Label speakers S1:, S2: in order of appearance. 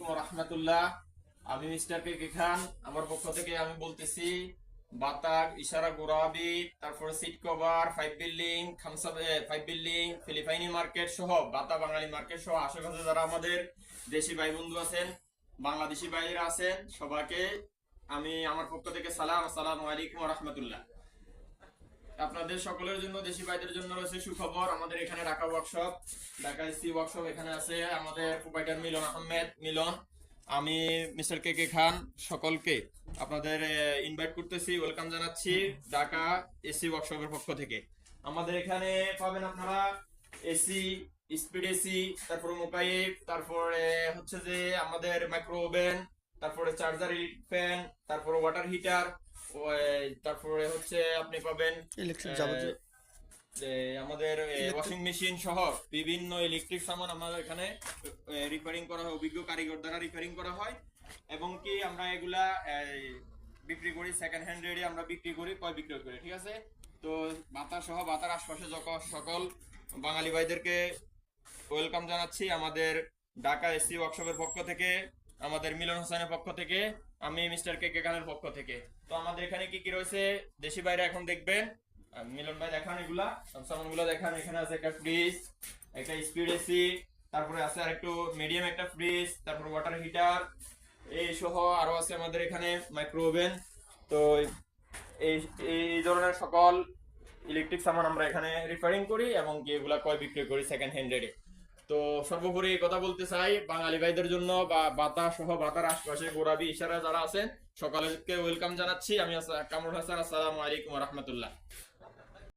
S1: আলাইকুম রাহমাতুল্লাহ। আমি মিস্টার কে কে খান, আমার পক্ষ থেকে আমি বলতেছি বাতাক, ইশারা গোরাবি, তারপরে সিট কভার, ফাইভ বিল্ডিং, ফিলিপাইনি মার্কেট সহ বাতা বাঙালি মার্কেট সহ আশেপাশে যারা আমাদের দেশি ভাই বন্ধু আছেন, বাংলাদেশি ভাইরা আছেন, সবাইকে আমি আমার পক্ষ থেকে আসসালামু আলাইকুম রাহমাতুল্লাহ। আপনাদের সকলের জন্য, দেশি ভাইদের জন্য রয়েছে সুখবর। আমাদের এখানে Dhaka workshop, Dhaka AC workshop এখানে আছে আমাদের প্রোপাইটার মিলন আহমেদ মিলন। আমি মিস্টার কে কে খান সকলকে আপনাদের ইনভাইট করতেছি, ওয়েলকাম জানাচ্ছি ঢাকা এসি ওয়ার্কশপের পক্ষ থেকে। আমাদের এখানে পাবেন আপনারা এসি, স্পিড এসি, তারপরে মোকাইফ, তারপরে হচ্ছে যে আমাদের মাইক্রো ওভেন, তারপরে চার্জার ফ্যান, তারপরে ওয়াটার হিটার, তারপরে হচ্ছে আপনি পাবেন
S2: ইলেকট্রিক যাবতীয়
S1: যে আমাদের ওয়াশিং মেশিন সহ বিভিন্ন ইলেকট্রিক সামান আমাদের এখানে রিপেয়ারিং করা হয়, অভিজ্ঞ কারিগর দ্বারা রিপেয়ারিং করা হয়। এবং কি আমরা এগুলা বিক্রি করি সেকেন্ড হ্যান্ড রেটে, আমরা বিক্রি করি, ক্রয় বিক্রয় করি, ঠিক আছে। তো বাতা সহ বাতার আশপাশে সকল বাঙালি ভাইদেরকে ওয়েলকাম জানাচ্ছি আমাদের ঢাকা এসি ওয়ার্কশপের পক্ষ থেকে, আমাদের মিলন হোসেনের পক্ষ থেকে, আমি মিস্টার কে কে খানের পক্ষ থেকে। তো আমাদের এখানে কি কি রয়েছে দেশি বাইরে এখন দেখবেন। মিলন ভাই দেখান এগুলা সামানগুলো দেখান। এখানে আছে একটা ফ্রিজ, একটা স্পিড এসি, তারপরে আছে আর একটু মিডিয়াম একটা ফ্রিজ, তারপর ওয়াটার হিটার এই সহ আরো আছে আমাদের এখানে মাইক্রো ওভেন। তো এই এই ধরনের সকল ইলেকট্রিক সামান আমরা এখানে রিপেয়ারিং করি এবং কি এগুলা ক্রয় বিক্রয় করি সেকেন্ড হ্যান্ড রেটে। তো সর্বোপরি কথা বলতে চাই বাঙালি ভাইদের জন্য বা বাতা সহ বাতার আশপাশে গোরাবি ইশারা যারা আছেন সকলকে ওয়েলকাম জানাচ্ছি। আমি কামরুল হাসান, আসসালামু আলাইকুম রহমতুল্লাহ।